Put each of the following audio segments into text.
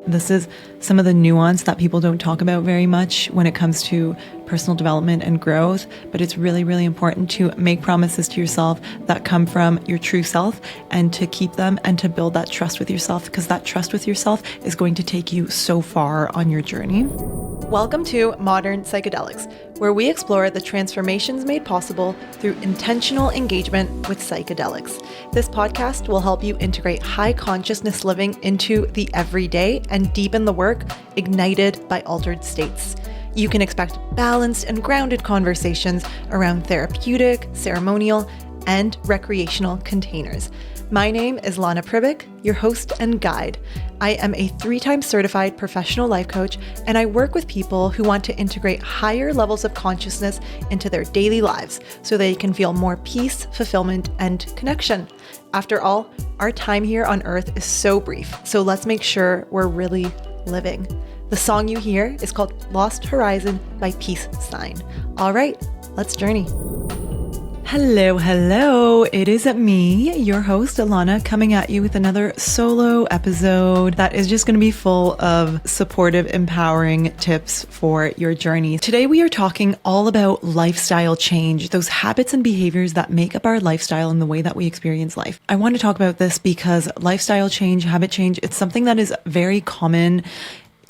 This is some of the nuance that people don't talk about very much when it comes to personal development and growth, but it's really, really important to make promises to yourself that come from your true self and to keep them and to build that trust with yourself, because that trust with yourself is going to take you so far on your journey. Welcome to Modern Psychedelics, where we explore the transformations made possible through intentional engagement with psychedelics. This podcast will help you integrate high consciousness living into the everyday and deepen the work ignited by altered states. You can expect balanced and grounded conversations around therapeutic, ceremonial, and recreational containers. My name is Lana Pribic, your host and guide. I am a 3-time certified professional life coach, and I work with people who want to integrate higher levels of consciousness into their daily lives so they can feel more peace, fulfillment, and connection. After all, our time here on Earth is so brief, so let's make sure we're really living. The song you hear is called Lost Horizon by Peace Sign. All right, let's journey. Hello. It is me, your host, Lana, coming at you with another solo episode that is just going to be full of supportive, empowering tips for your journey. Today, we are talking all about lifestyle change, those habits and behaviors that make up our lifestyle and the way that we experience life. I want to talk about this because lifestyle change, habit change, it's something that is very common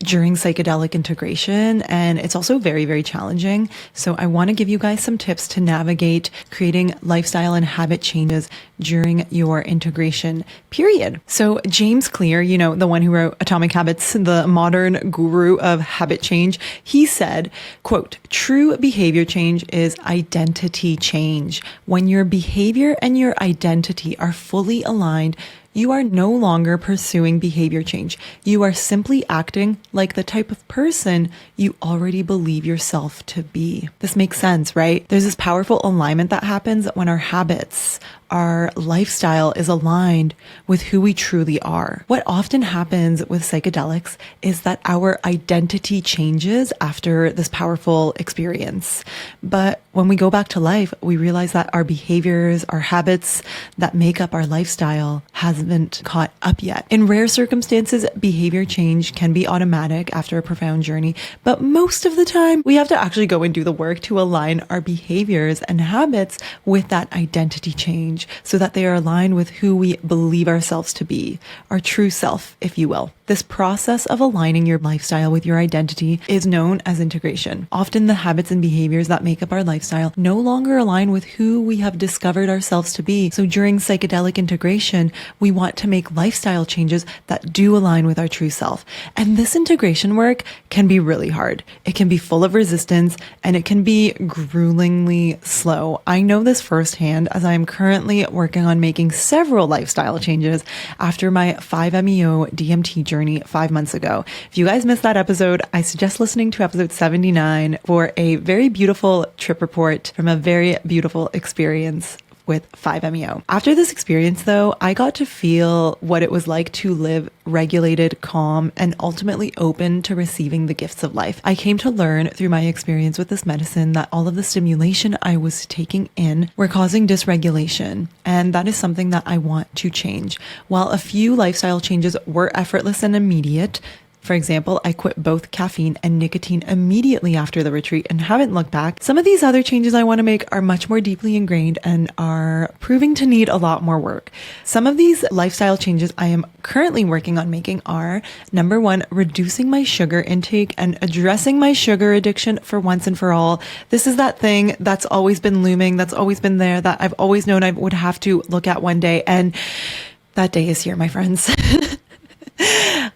during psychedelic integration, and it's also very, very challenging. So I want to give you guys some tips to navigate creating lifestyle and habit changes during your integration period. So James Clear, the one who wrote Atomic Habits, the modern guru of habit change, he said, quote, "True behavior change is identity change. When your behavior and your identity are fully aligned, you are no longer pursuing behavior change. You are simply acting like the type of person you already believe yourself to be." This makes sense, right? There's this powerful alignment that happens when our habits, our lifestyle is aligned with who we truly are. What often happens with psychedelics is that our identity changes after this powerful experience. But when we go back to life, we realize that our behaviors, our habits that make up our lifestyle hasn't caught up yet. In rare circumstances, behavior change can be automatic after a profound journey, but most of the time we have to actually go and do the work to align our behaviors and habits with that identity change, so that they are aligned with who we believe ourselves to be, our true self, if you will. This process of aligning your lifestyle with your identity is known as integration. Often the habits and behaviors that make up our lifestyle no longer align with who we have discovered ourselves to be. So during psychedelic integration, we want to make lifestyle changes that do align with our true self. And this integration work can be really hard. It can be full of resistance, and it can be gruelingly slow. I know this firsthand, as I am currently working on making several lifestyle changes after my 5-MeO DMT journey 5 months ago. If you guys missed that episode, I suggest listening to episode 79 for a very beautiful trip report from a very beautiful experience with 5-MeO. After this experience, though, I got to feel what it was like to live regulated, calm, and ultimately open to receiving the gifts of life. I came to learn through my experience with this medicine that all of the stimulation I was taking in were causing dysregulation, and that is something that I want to change. While a few lifestyle changes were effortless and immediate, for example, I quit both caffeine and nicotine immediately after the retreat and haven't looked back. Some of these other changes I want to make are much more deeply ingrained and are proving to need a lot more work. Some of these lifestyle changes I am currently working on making are, number 1, reducing my sugar intake and addressing my sugar addiction for once and for all. This is that thing that's always been looming, that's always been there, that I've always known I would have to look at one day. And that day is here, my friends.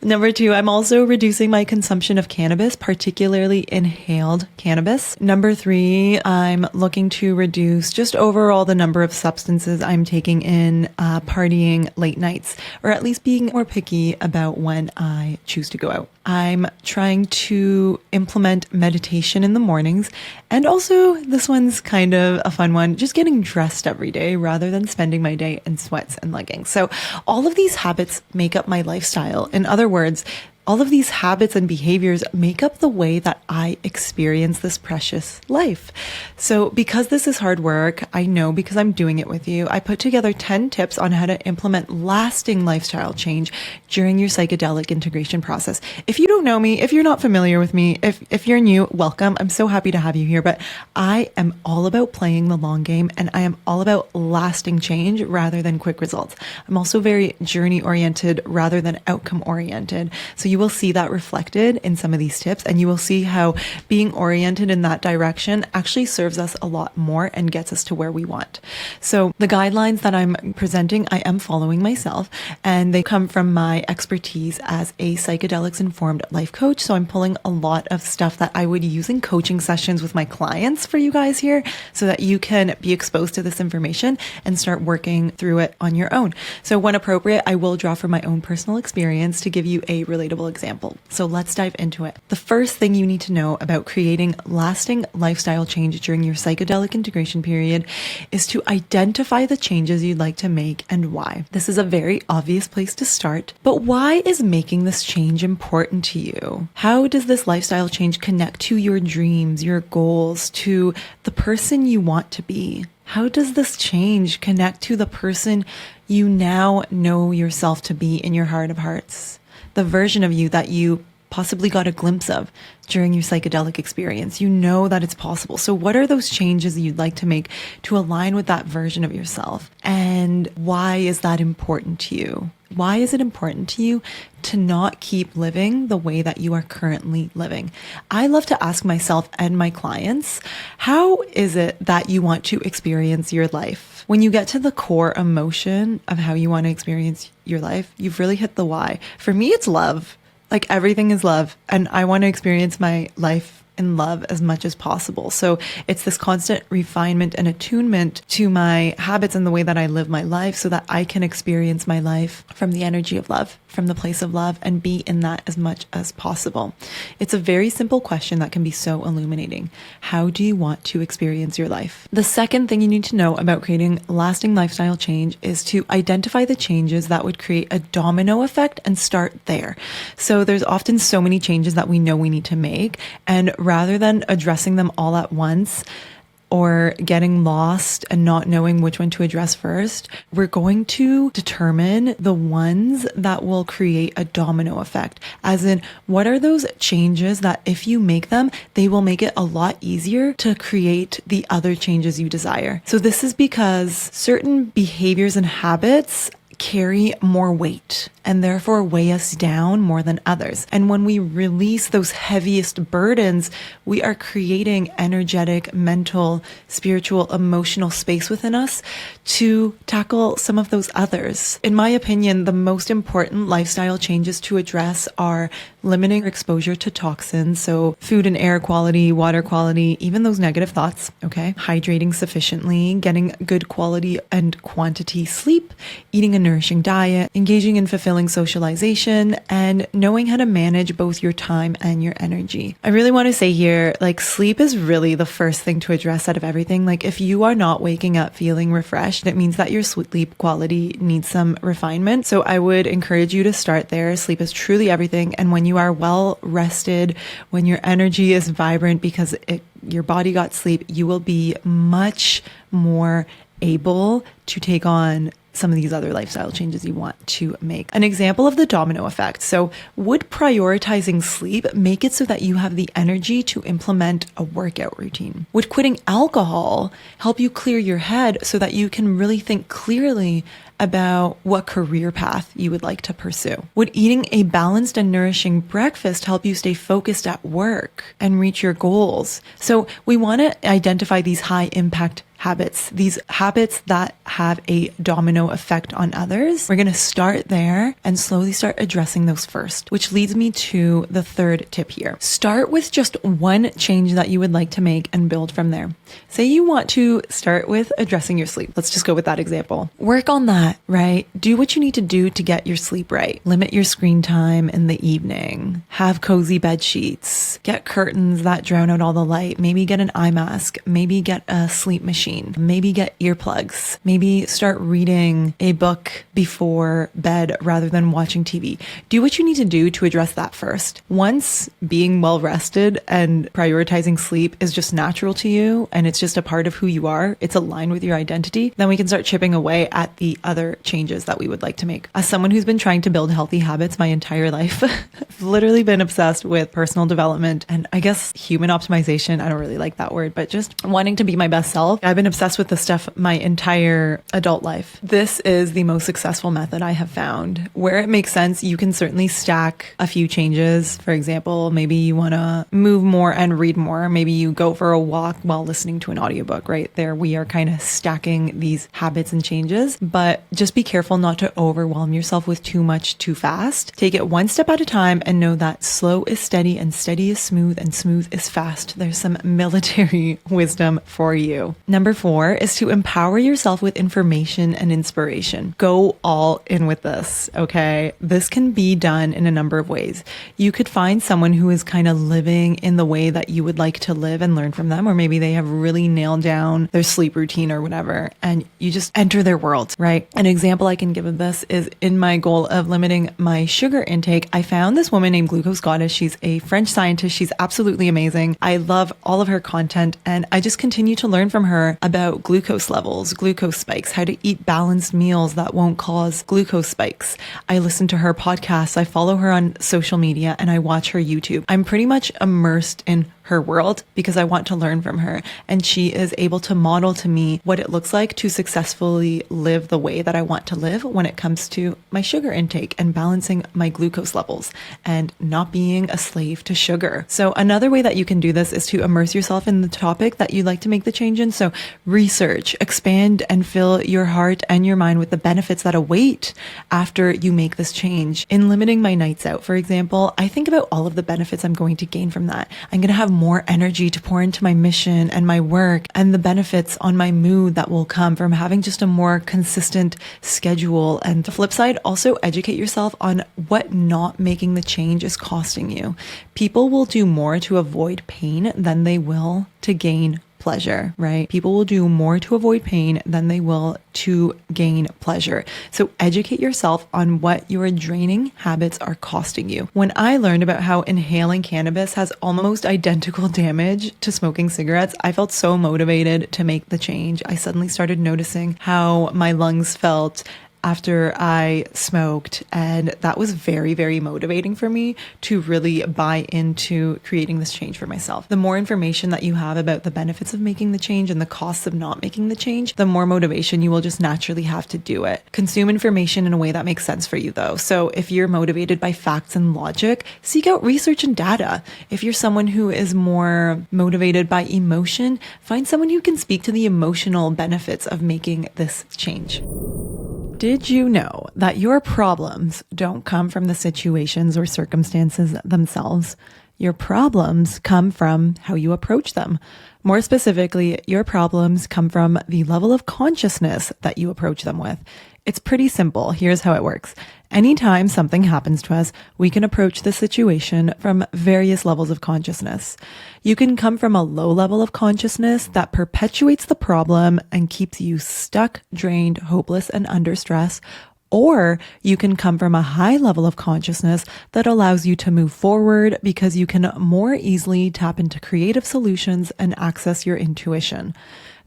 Number 2, I'm also reducing my consumption of cannabis, particularly inhaled cannabis. Number 3, I'm looking to reduce just overall the number of substances I'm taking in, partying late nights, or at least being more picky about when I choose to go out. I'm trying to implement meditation in the mornings, and also this one's kind of a fun one, just getting dressed every day rather than spending my day in sweats and leggings. So all of these habits make up my lifestyle. In other words, All of these habits and behaviors make up the way that I experience this precious life. So because this is hard work, I know because I'm doing it with you, I put together 10 tips on how to implement lasting lifestyle change during your psychedelic integration process. If you don't know me, if you're not familiar with me, if you're new, welcome. I'm so happy to have you here, but I am all about playing the long game, and I am all about lasting change rather than quick results. I'm also very journey oriented rather than outcome oriented. So you will see that reflected in some of these tips, and you will see how being oriented in that direction actually serves us a lot more and gets us to where we want. So the guidelines that I'm presenting, I am following myself, and they come from my expertise as a psychedelics informed life coach. So I'm pulling a lot of stuff that I would use in coaching sessions with my clients for you guys here so that you can be exposed to this information and start working through it on your own. So when appropriate, I will draw from my own personal experience to give you a relatable example. So let's dive into it. The first thing you need to know about creating lasting lifestyle change during your psychedelic integration period is to identify the changes you'd like to make and why. This is a very obvious place to start, but why is making this change important to you? How does this lifestyle change connect to your dreams, your goals, to the person you want to be? How does this change connect to the person you now know yourself to be in your heart of hearts? The version of you that you possibly got a glimpse of during your psychedelic experience. You know that it's possible. So what are those changes you'd like to make to align with that version of yourself? And why is that important to you? Why is it important to you to not keep living the way that you are currently living? I love to ask myself and my clients, how is it that you want to experience your life? When you get to the core emotion of how you want to experience your life, you've really hit the why. For me, it's love. Like everything is love, and I want to experience my life in love as much as possible. So it's this constant refinement and attunement to my habits and the way that I live my life so that I can experience my life from the energy of love, from the place of love, and be in that as much as possible. It's a very simple question that can be so illuminating. How do you want to experience your life? The second thing you need to know about creating lasting lifestyle change is to identify the changes that would create a domino effect and start there. So there's often so many changes that we know we need to make, and rather than addressing them all at once or getting lost and not knowing which one to address first, we're going to determine the ones that will create a domino effect. As in, what are those changes that if you make them, they will make it a lot easier to create the other changes you desire. So this is because certain behaviors and habits carry more weight and therefore weigh us down more than others. And when we release those heaviest burdens, we are creating energetic, mental, spiritual, emotional space within us to tackle some of those others. In my opinion, the most important lifestyle changes to address are limiting exposure to toxins, so food and air quality, water quality, even those negative thoughts, okay? Hydrating sufficiently, getting good quality and quantity sleep, eating a nourishing diet, engaging in fulfilling socialization, and knowing how to manage both your time and your energy. I really want to say here, like, sleep is really the first thing to address out of everything. Like, if you are not waking up feeling refreshed, it means that your sleep quality needs some refinement. So I would encourage you to start there. Sleep is truly everything. And when you are well rested, when your energy is vibrant because your body got sleep, you will be much more able to take on some of these other lifestyle changes you want to make. An example of the domino effect. So would prioritizing sleep make it so that you have the energy to implement a workout routine? Would quitting alcohol help you clear your head so that you can really think clearly about what career path you would like to pursue? Would eating a balanced and nourishing breakfast help you stay focused at work and reach your goals? So we want to identify these high impact habits, these habits that have a domino effect on others. We're going to start there and slowly start addressing those first, which leads me to the third tip here. Start with just one change that you would like to make and build from there. Say you want to start with addressing your sleep. Let's just go with that example. Work on that, right? Do what you need to do to get your sleep right. Limit your screen time in the evening. Have cozy bed sheets. Get curtains that drown out all the light. Maybe get an eye mask. Maybe get a sleep machine. routine. Maybe get earplugs. Maybe start reading a book before bed rather than watching TV. Do what you need to do to address that first. Once being well rested and prioritizing sleep is just natural to you and it's just a part of who you are, it's aligned with your identity, then we can start chipping away at the other changes that we would like to make. As someone who's been trying to build healthy habits my entire life, I've literally been obsessed with personal development and I guess human optimization. I don't really like that word, but just wanting to be my best self. I've been obsessed with this stuff my entire adult life. This is the most successful method I have found. Where it makes sense, you can certainly stack a few changes. For example, maybe you want to move more and read more. Maybe you go for a walk while listening to an audiobook, right? There we are kind of stacking these habits and changes, but just be careful not to overwhelm yourself with too much too fast. Take it one step at a time and know that slow is steady and steady is smooth and smooth is fast. There's some military wisdom for you. Number 4 is to empower yourself with information and inspiration. Go all in with this, okay? This can be done in a number of ways. You could find someone who is kind of living in the way that you would like to live and learn from them, or maybe they have really nailed down their sleep routine or whatever, and you just enter their world, right? An example I can give of this is in my goal of limiting my sugar intake, I found this woman named Glucose Goddess. She's a French scientist. She's absolutely amazing. I love all of her content and I just continue to learn from her about glucose levels, glucose spikes, how to eat balanced meals that won't cause glucose spikes. I listen to her podcasts. I follow her on social media and I watch her YouTube. I'm pretty much immersed in her world because I want to learn from her. And she is able to model to me what it looks like to successfully live the way that I want to live when it comes to my sugar intake and balancing my glucose levels and not being a slave to sugar. So another way that you can do this is to immerse yourself in the topic that you'd like to make the change in. So research, expand and fill your heart and your mind with the benefits that await after you make this change. In limiting my nights out, for example, I think about all of the benefits I'm going to gain from that. I'm going to have more energy to pour into my mission and my work and the benefits on my mood that will come from having just a more consistent schedule. And the flip side, also educate yourself on what not making the change is costing you. People will do more to avoid pain than they will to gain pleasure, right? People will do more to avoid pain than they will to gain pleasure. So educate yourself on what your draining habits are costing you. When I learned about how inhaling cannabis has almost identical damage to smoking cigarettes, I felt so motivated to make the change. I suddenly started noticing how my lungs felt after I smoked. And that was very, very motivating for me to really buy into creating this change for myself. The more information that you have about the benefits of making the change and the costs of not making the change, the more motivation you will just naturally have to do it. Consume information in a way that makes sense for you though. So if you're motivated by facts and logic, seek out research and data. If you're someone who is more motivated by emotion, find someone who can speak to the emotional benefits of making this change. Did you know that your problems don't come from the situations or circumstances themselves? Your problems come from how you approach them. More specifically, your problems come from the level of consciousness that you approach them with. It's pretty simple. Here's how it works. Anytime something happens to us, we can approach the situation from various levels of consciousness. You can come from a low level of consciousness that perpetuates the problem and keeps you stuck, drained, hopeless, and under stress. Or you can come from a high level of consciousness that allows you to move forward because you can more easily tap into creative solutions and access your intuition.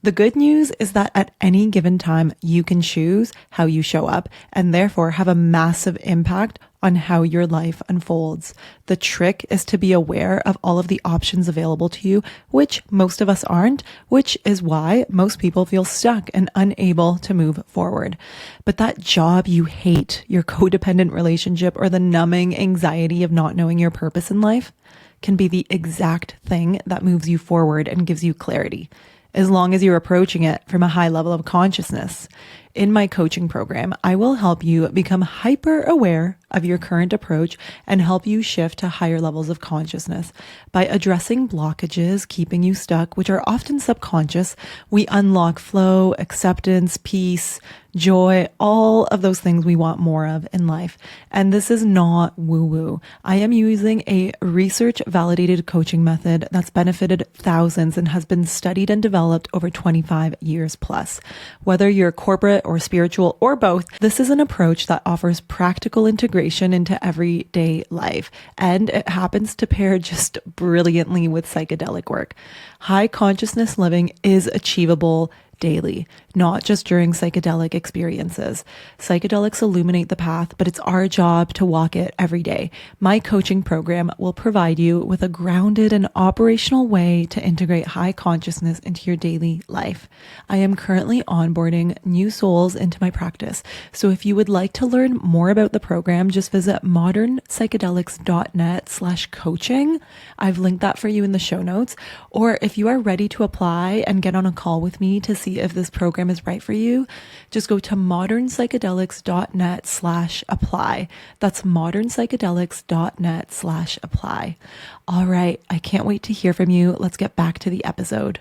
The good news is that at any given time, you can choose how you show up and therefore have a massive impact on how your life unfolds. The trick is to be aware of all of the options available to you, which most of us aren't, which is why most people feel stuck and unable to move forward. But that job you hate, your codependent relationship, or the numbing anxiety of not knowing your purpose in life can be the exact thing that moves you forward and gives you clarity, as long as you're approaching it from a high level of consciousness. in my coaching program, I will help you become hyper aware of your current approach and help you shift to higher levels of consciousness. By addressing blockages keeping you stuck, which are often subconscious, we unlock flow, acceptance, peace, joy, all of those things we want more of in life. And this is not woo-woo. I am using a research-validated coaching method that's benefited thousands and has been studied and developed over 25 years plus. Whether you're corporate or spiritual or both, this is an approach that offers practical integration into everyday life. And it happens to pair just brilliantly with psychedelic work. High consciousness living is achievable daily, not just during psychedelic experiences. Psychedelics illuminate the path, but it's our job to walk it every day. My coaching program will provide you with a grounded and operational way to integrate high consciousness into your daily life. I am currently onboarding new souls into my practice. So if you would like to learn more about the program, just visit modernpsychedelics.net/coaching. I've linked that for you in the show notes. Or if you are ready to apply and get on a call with me to see if this program is right for you, just go to modernpsychedelics.net/apply. That's modernpsychedelics.net/apply. All right. I can't wait to hear from you. Let's get back to the episode.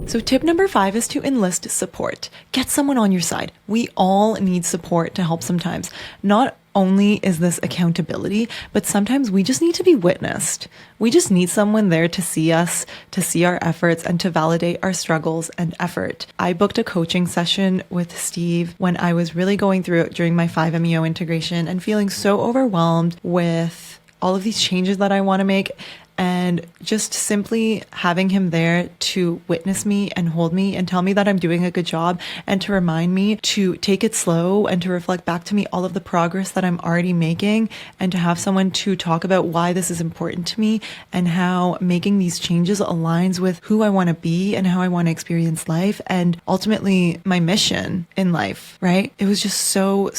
So tip number 5 is to enlist support. Get someone on your side. We all need support to help sometimes. Not only is this accountability, but sometimes we just need to be witnessed. We just need someone there to see us, to see our efforts, and to validate our struggles and effort. I booked a coaching session with Steve when I was really going through it during my 5-MeO integration and feeling so overwhelmed with all of these changes that I want to make. And just simply having him there to witness me and hold me and tell me that I'm doing a good job and to remind me to take it slow and to reflect back to me all of the progress that I'm already making and to have someone to talk about why this is important to me and how making these changes aligns with who I want to be and how I want to experience life and ultimately my mission in life, right? It was just so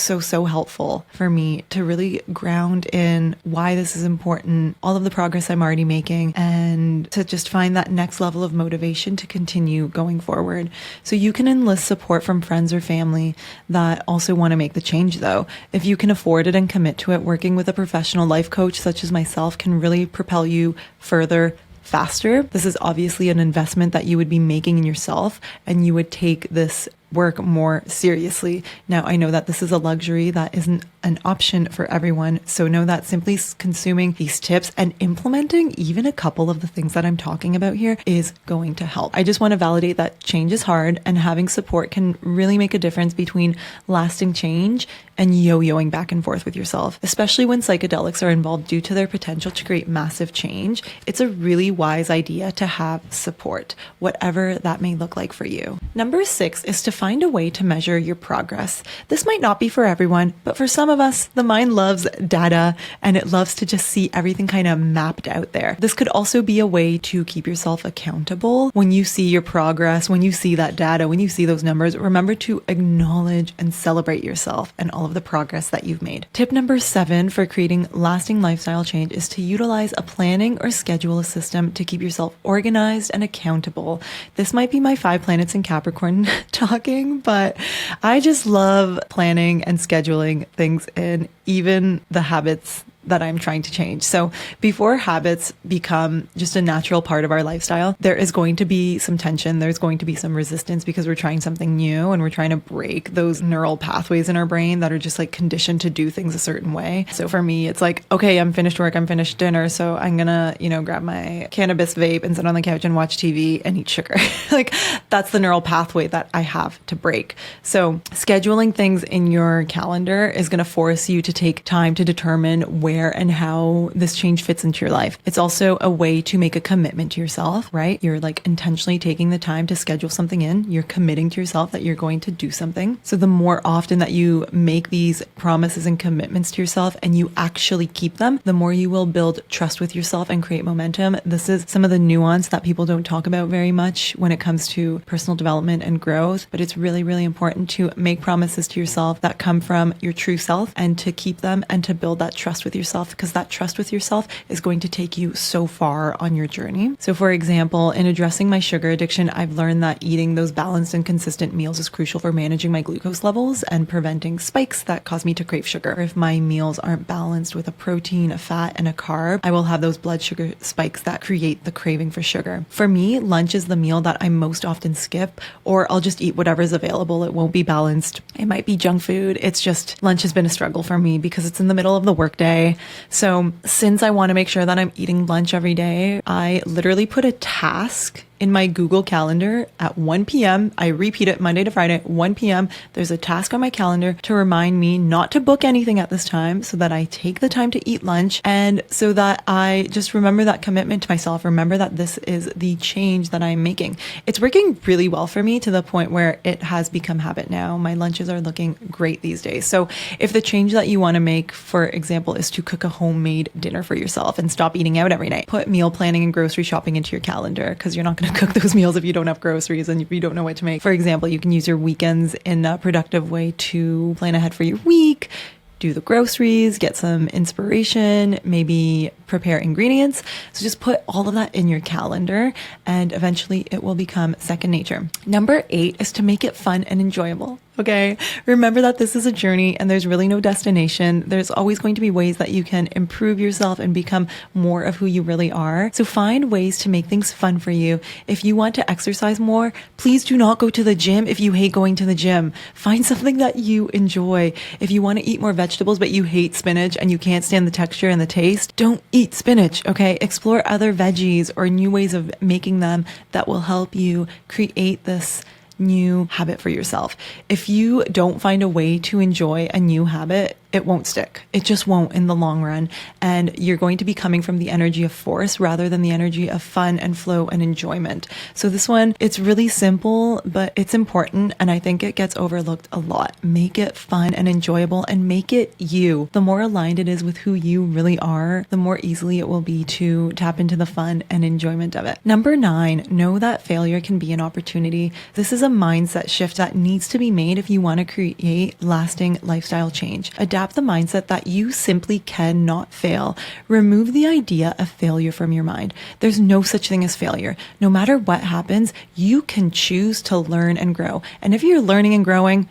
helpful for me to really ground in why this is important, all of the progress I'm already making, and to just find that next level of motivation to continue going forward. So you can enlist support from friends or family that also want to make the change though. If you can afford it and commit to it, working with a professional life coach such as myself can really propel you further faster. This is obviously an investment that you would be making in yourself and you would take this work more seriously. Now, I know that this is a luxury that isn't an option for everyone. So know that simply consuming these tips and implementing even a couple of the things that I'm talking about here is going to help. I just want to validate that change is hard and having support can really make a difference between lasting change and yo-yoing back and forth with yourself, especially when psychedelics are involved due to their potential to create massive change. It's a really wise idea to have support, whatever that may look like for you. Number 6 is to find a way to measure your progress. This might not be for everyone, but for some of us, the mind loves data and it loves to just see everything kind of mapped out there. This could also be a way to keep yourself accountable. When you see your progress, when you see that data, when you see those numbers, remember to acknowledge and celebrate yourself and all of the progress that you've made. Tip number 7 for creating lasting lifestyle change is to utilize a planning or schedule system to keep yourself organized and accountable. This might be my 5 planets in Capricorn talking, but I just love planning and scheduling things in, even the habits that I'm trying to change. So before habits become just a natural part of our lifestyle, there is going to be some tension. There's going to be some resistance because we're trying something new and we're trying to break those neural pathways in our brain that are just like conditioned to do things a certain way. So for me, it's like, okay, I'm finished work, I'm finished dinner. So I'm gonna, grab my cannabis vape and sit on the couch and watch TV and eat sugar. Like that's the neural pathway that I have to break. So scheduling things in your calendar is going to force you to take time to determine where and how this change fits into your life. It's also a way to make a commitment to yourself, right? You're like intentionally taking the time to schedule something in. You're committing to yourself that you're going to do something. So the more often that you make these promises and commitments to yourself and you actually keep them, the more you will build trust with yourself and create momentum. This is some of the nuance that people don't talk about very much when it comes to personal development and growth, but it's really, really important to make promises to yourself that come from your true self and to keep them and to build that trust with yourself yourself, because that trust with yourself is going to take you so far on your journey. So for example, in addressing my sugar addiction, I've learned that eating those balanced and consistent meals is crucial for managing my glucose levels and preventing spikes that cause me to crave sugar. If my meals aren't balanced with a protein, a fat, and a carb, I will have those blood sugar spikes that create the craving for sugar. For me, lunch is the meal that I most often skip, or I'll just eat whatever's available. It won't be balanced. It might be junk food. It's just lunch has been a struggle for me because it's in the middle of the workday. So since I want to make sure that I'm eating lunch every day, I literally put a task in my Google Calendar at 1 p.m. I repeat it Monday to Friday, 1 p.m. There's a task on my calendar to remind me not to book anything at this time so that I take the time to eat lunch, and so that I just remember that commitment to myself, remember that this is the change that I'm making. It's working really well for me to the point where it has become habit now. My lunches are looking great these days. So if the change that you want to make, for example, is to cook a homemade dinner for yourself and stop eating out every night, put meal planning and grocery shopping into your calendar, because you're not going to cook those meals if you don't have groceries and if you don't know what to make. For example, you can use your weekends in a productive way to plan ahead for your week, do the groceries, get some inspiration, maybe prepare ingredients. So just put all of that in your calendar and eventually it will become second nature. Number 8 is to make it fun and enjoyable. Okay. Remember that this is a journey and there's really no destination. There's always going to be ways that you can improve yourself and become more of who you really are. So find ways to make things fun for you. If you want to exercise more, please do not go to the gym if you hate going to the gym. Find something that you enjoy. If you want to eat more vegetables, but you hate spinach and you can't stand the texture and the taste, don't eat spinach. Okay. Explore other veggies or new ways of making them that will help you create this new habit for yourself. If you don't find a way to enjoy a new habit, it won't stick. It just won't in the long run. And you're going to be coming from the energy of force rather than the energy of fun and flow and enjoyment. So this one, it's really simple, but it's important. And I think it gets overlooked a lot. Make it fun and enjoyable and make it you. The more aligned it is with who you really are, the more easily it will be to tap into the fun and enjoyment of it. Number 9, know that failure can be an opportunity. This is a mindset shift that needs to be made if you want to create lasting lifestyle change. Adapt the mindset that you simply cannot fail. Remove the idea of failure from your mind. There's no such thing as failure. No matter what happens, you can choose to learn and grow. And if you're learning and growing,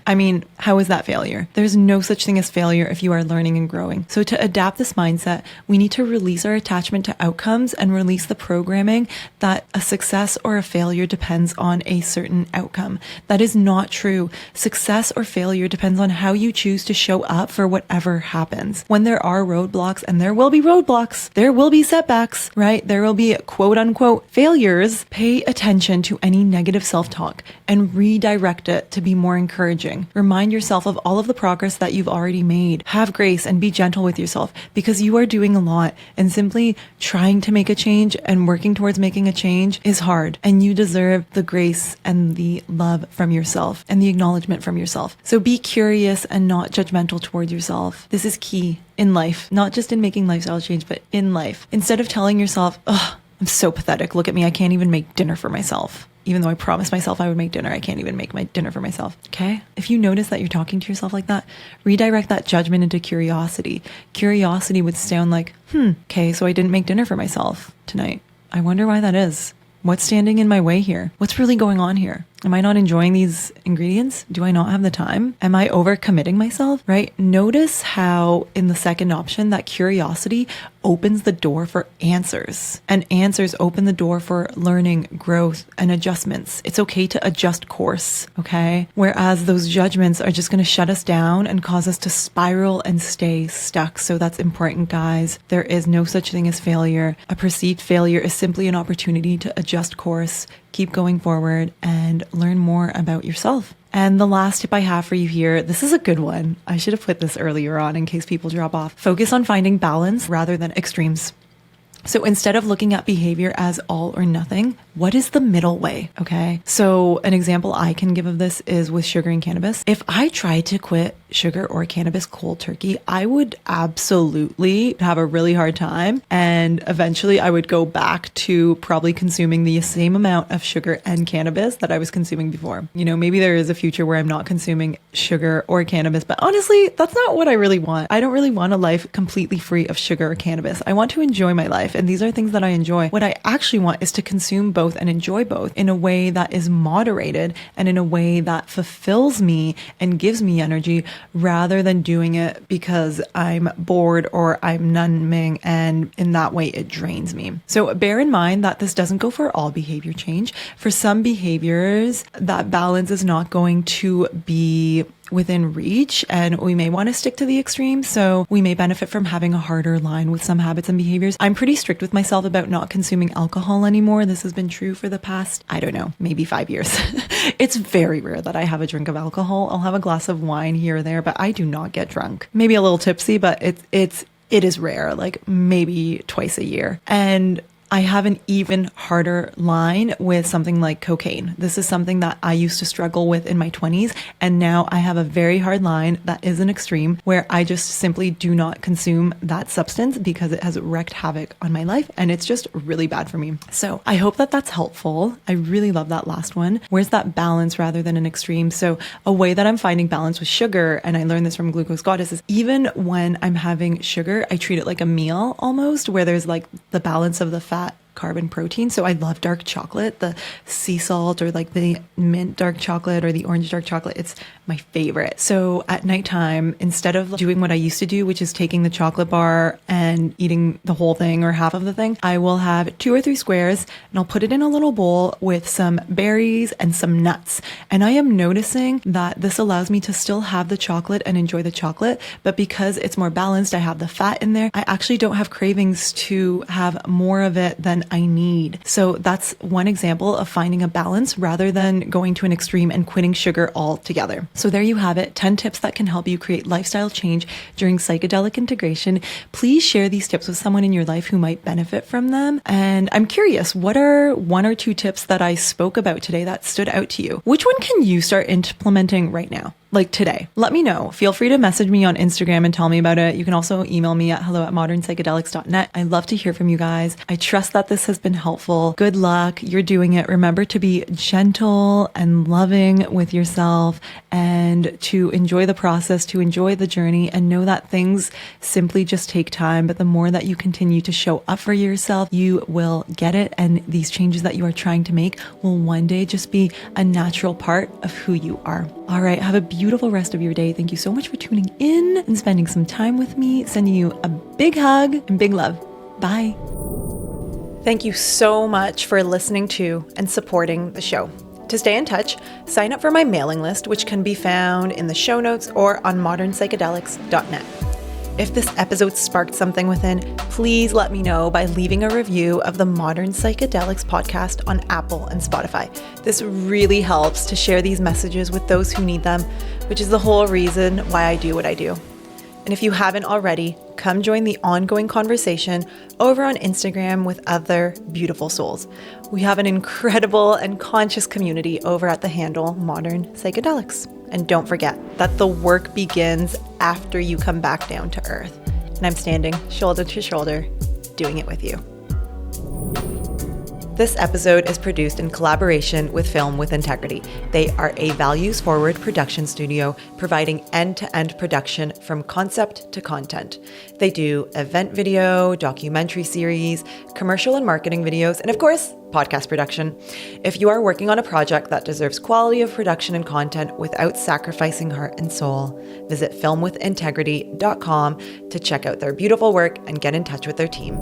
how is that failure? There's no such thing as failure if you are learning and growing. So to adapt this mindset, we need to release our attachment to outcomes and release the programming that a success or a failure depends on a certain outcome. That is not true. Success or failure depends on how you choose to show up for whatever happens. When there are roadblocks, and there will be roadblocks, there will be setbacks, right? There will be quote unquote failures. Pay attention to any negative self-talk and redirect it to be more encouraging. Remind yourself of all of the progress that you've already made. Have grace and be gentle with yourself because you are doing a lot, and simply trying to make a change and working towards making a change is hard, and you deserve the grace and the love from yourself and the acknowledgement from yourself. So be curious and not judgmental towards yourself. This is key in life, not just in making lifestyle change, but in life. Instead of telling yourself, oh, I'm so pathetic. Look at me. I can't even make dinner for myself. Even though I promised myself I would make dinner, I can't even make my dinner for myself. Okay? If you notice that you're talking to yourself like that, redirect that judgment into curiosity. Curiosity would sound like, okay, so I didn't make dinner for myself tonight. I wonder why that is. What's standing in my way here? What's really going on here? Am I not enjoying these ingredients? Do I not have the time? Am I overcommitting myself? Right? Notice how in the second option, that curiosity opens the door for answers, and answers open the door for learning, growth, and adjustments. It's okay to adjust course, okay? Whereas those judgments are just going to shut us down and cause us to spiral and stay stuck. So that's important, guys. There is no such thing as failure. A perceived failure is simply an opportunity to adjust course, keep going forward, and learn more about yourself. And the last tip I have for you here, this is a good one. I should have put this earlier on in case people drop off. Focus on finding balance rather than extremes. So instead of looking at behavior as all or nothing, what is the middle way? Okay. So an example I can give of this is with sugar and cannabis. If I tried to quit sugar or cannabis cold turkey, I would absolutely have a really hard time. And eventually I would go back to probably consuming the same amount of sugar and cannabis that I was consuming before. You know, maybe there is a future where I'm not consuming sugar or cannabis, but honestly, that's not what I really want. I don't really want a life completely free of sugar or cannabis. I want to enjoy my life, and these are things that I enjoy. What I actually want is to consume both and enjoy both in a way that is moderated and in a way that fulfills me and gives me energy, rather than doing it because I'm bored or I'm numbing, and in that way it drains me. So bear in mind that this doesn't go for all behavior change. For some behaviors, that balance is not going to be within reach, and we may want to stick to the extreme. So we may benefit from having a harder line with some habits and behaviors. I'm pretty strict with myself about not consuming alcohol anymore. This has been true for the past, I don't know, maybe 5 years. It's very rare that I have a drink of alcohol. I'll have a glass of wine here or there, but I do not get drunk. Maybe a little tipsy, but it is rare, like maybe twice a year. And I have an even harder line with something like cocaine. This is something that I used to struggle with in my 20s. And now I have a very hard line that is an extreme where I just simply do not consume that substance because it has wreaked havoc on my life. And it's just really bad for me. So I hope that that's helpful. I really love that last one. Where's that balance rather than an extreme? So a way that I'm finding balance with sugar, and I learned this from Glucose Goddess, is even when I'm having sugar, I treat it like a meal almost, where there's like the balance of the fat, carbon, protein. So I love dark chocolate, the sea salt or like the mint dark chocolate or the orange dark chocolate. It's my favorite. So at nighttime, instead of doing what I used to do, which is taking the chocolate bar and eating the whole thing or half of the thing, I will have 2 or 3 squares and I'll put it in a little bowl with some berries and some nuts. And I am noticing that this allows me to still have the chocolate and enjoy the chocolate, but because it's more balanced, I have the fat in there, I actually don't have cravings to have more of it than I need. So that's one example of finding a balance rather than going to an extreme and quitting sugar altogether. So there you have it, 10 tips that can help you create lifestyle change during psychedelic integration. Please share these tips with someone in your life who might benefit from them. And I'm curious, what are 1 or 2 tips that I spoke about today that stood out to you? Which one can you start implementing right now? Like today? Let me know. Feel free to message me on Instagram and tell me about it. You can also email me at hello@modernpsychedelics.net. I love to hear from you guys. I trust that this has been helpful. Good luck. You're doing it. Remember to be gentle and loving with yourself and to enjoy the process, to enjoy the journey, and know that things simply just take time. But the more that you continue to show up for yourself, you will get it. And these changes that you are trying to make will one day just be a natural part of who you are. All right. Have a beautiful rest of your day. Thank you so much for tuning in and spending some time with me. Sending you a big hug and big love. Bye. Thank you so much for listening to and supporting the show. To stay in touch, sign up for my mailing list, which can be found in the show notes or on modernpsychedelics.net. If this episode sparked something within, please let me know by leaving a review of the Modern Psychedelics podcast on Apple and Spotify. This really helps to share these messages with those who need them, which is the whole reason why I do what I do. And if you haven't already, come join the ongoing conversation over on Instagram with other beautiful souls. We have an incredible and conscious community over at the handle Modern Psychedelics. And don't forget that the work begins after you come back down to earth. And I'm standing shoulder to shoulder, doing it with you. This episode is produced in collaboration with Film with Integrity. They are a values-forward production studio providing end-to-end production from concept to content. They do event video, documentary series, commercial and marketing videos, and of course, podcast production. If you are working on a project that deserves quality of production and content without sacrificing heart and soul, visit filmwithintegrity.com to check out their beautiful work and get in touch with their team.